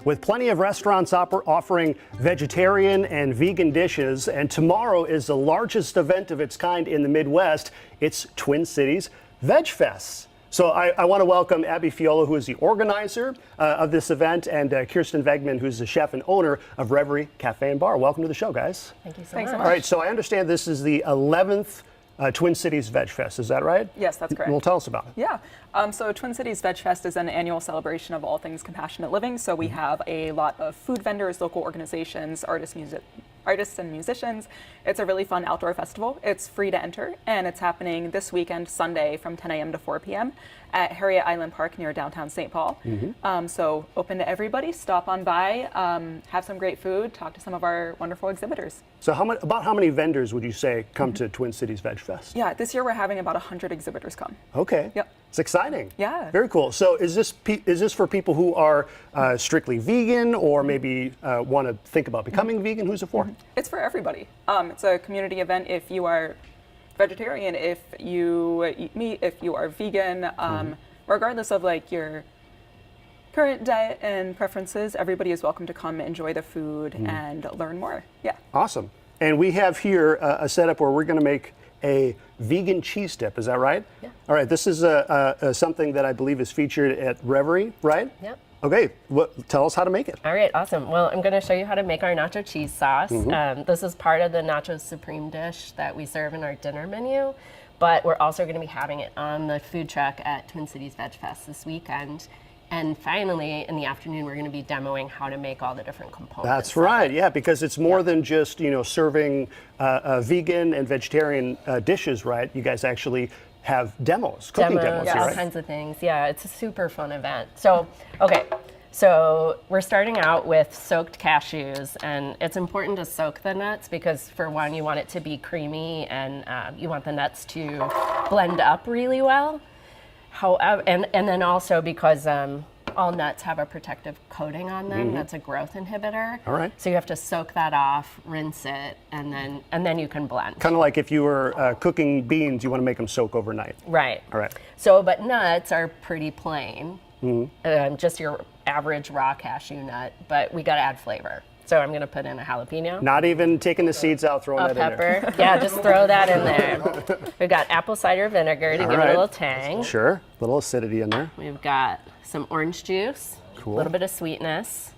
with plenty of restaurants offering vegetarian and vegan dishes. And tomorrow is the largest event of its kind in the Midwest. It's Twin Cities Veg Fest. So I want to welcome Abby Fiola, who is the organizer of this event, and Kirsten Vegman, who's the chef and owner of Reverie Cafe and Bar. Welcome to the show, guys. Thank you so much. All right, so I understand this is the 11th Twin Cities Veg Fest. Is that right? Yes, that's correct. Well, tell us about it. Yeah. So Twin Cities Veg Fest is an annual celebration of all things compassionate living. So we have a lot of food vendors, local organizations, artists and musicians. It's a really fun outdoor festival. It's free to enter, and it's happening this weekend, Sunday, from 10 a.m. to 4 p.m. at Harriet Island Park near downtown St. Paul. So open to everybody. Stop on by, have some great food, talk to some of our wonderful exhibitors. So about how many vendors would you say come to Twin Cities Veg Fest? Yeah, this year we're having about 100 exhibitors come. Okay. Yep. It's exciting. Yeah. Very cool. So is this for people who are strictly vegan, or maybe want to think about becoming vegan? Who's it for? It's for everybody. It's a community event if you are vegetarian, if you eat meat, if you are vegan, regardless of like your current diet and preferences, everybody is welcome to come enjoy the food and learn more. Yeah. Awesome. And we have here a setup where we're going to make a vegan cheese dip. Is that right? Yeah. All right. This is something that I believe is featured at Reverie, right? Yep. Okay. Tell us how to make it. All right, awesome. Well, I'm going to show you how to make our nacho cheese sauce. This is part of the Nacho Supreme dish that we serve in our dinner menu, but we're also going to be having it on the food truck at Twin Cities Veg Fest this weekend. And finally, in the afternoon, we're going to be demoing how to make all the different components. That's right, yeah, because it's more than just, serving vegan and vegetarian dishes, right? You guys actually have cooking demos, all right? kinds of things. Yeah, it's a super fun event. So, okay, so we're starting out with soaked cashews, and it's important to soak the nuts because, for one, you want it to be creamy, and you want the nuts to blend up really well. However, and then also because all nuts have a protective coating on them, that's a growth inhibitor. All right. So you have to soak that off, rinse it, and then you can blend. Kind of like if you were cooking beans, you want to make them soak overnight. Right. All right. So, but nuts are pretty plain, just your average raw cashew nut, but we got to add flavor. So I'm going to put in a jalapeno. Not even taking the seeds out, throwing that in there. Pepper. Yeah, just throw that in there. We've got apple cider vinegar to give it a little tang. Sure. A little acidity in there. We've got some orange juice. Cool. A little bit of sweetness.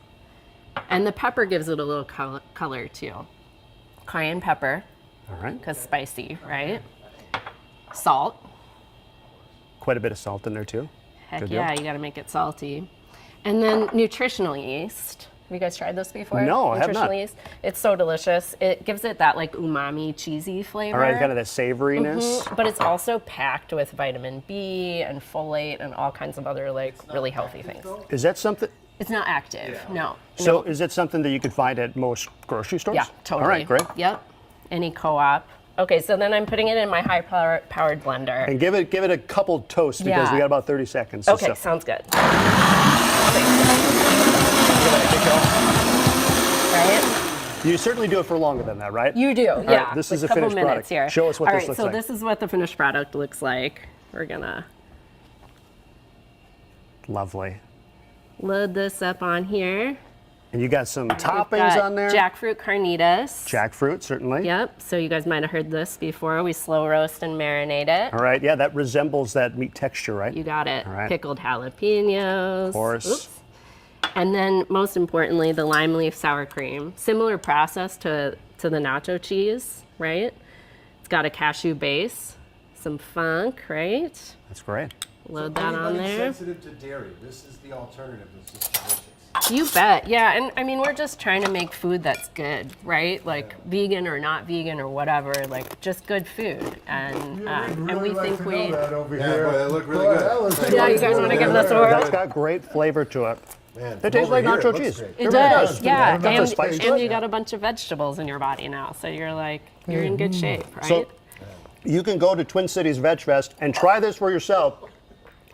And the pepper gives it a little color too. Cayenne pepper. All right. Because spicy, right? Salt. Quite a bit of salt in there too. Heck Good yeah, deal. you got to make it salty. And then nutritional yeast. Have you guys tried this before? No, I have not. Nutritional yeast. It's so delicious. It gives it that like umami, cheesy flavor. All right, kind of that savoriness. But it's also packed with vitamin B and folate and all kinds of other like really healthy things. Is that something? It's not active, no. So is it something that you could find at most grocery stores? Yeah, totally. All right, great. Yep. Any co-op. Okay, so then I'm putting it in my high-powered blender. And give it a couple toasts because Yeah. we got about 30 seconds. Okay, sounds good. Right? You certainly do it for longer than that, right? You do, All yeah. right, this is a couple finished minutes product. Here. Show us what all this looks like. All right, so this is what the finished product looks like. We're gonna Lovely. load this up on here. And you got some We've toppings got on there. Jackfruit carnitas. Jackfruit, certainly. Yep, so you guys might have heard this before. We slow roast and marinate it. All right, yeah, that resembles that meat texture, right? You got it. All right. Pickled jalapenos. Of course. Oops. And then, most importantly, the lime leaf sour cream. Similar process to the nacho cheese, right? It's got a cashew base, some funk, right? That's great. Load that on there. Sensitive to dairy, this is the alternative. It's just delicious. You bet, yeah. And I mean, we're just trying to make food that's good, right? Like vegan or not vegan or whatever, like just good food. And we think we. That over here. Boy, that looked really good. Yeah, you guys want to give this a whirl? That's got great flavor to it. Man, It tastes like nacho cheese. It does, yeah. Got the spice to And it. you got a bunch of vegetables in your body now, so you're in good shape, right? So you can go to Twin Cities Veg Fest and try this for yourself.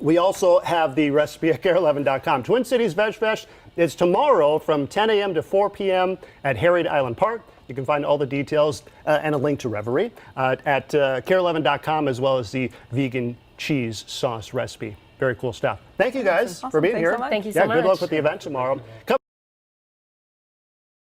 We also have the recipe at KARE11.com. Twin Cities Veg Fest is tomorrow from 10 a.m. to 4 p.m. at Harriet Island Park. You can find all the details and a link to Reverie at KARE11.com, as well as the vegan cheese sauce recipe. Very cool stuff. Thank you guys Awesome. for being Thanks here. so much. Thank you so Yeah, much. good luck with the event tomorrow.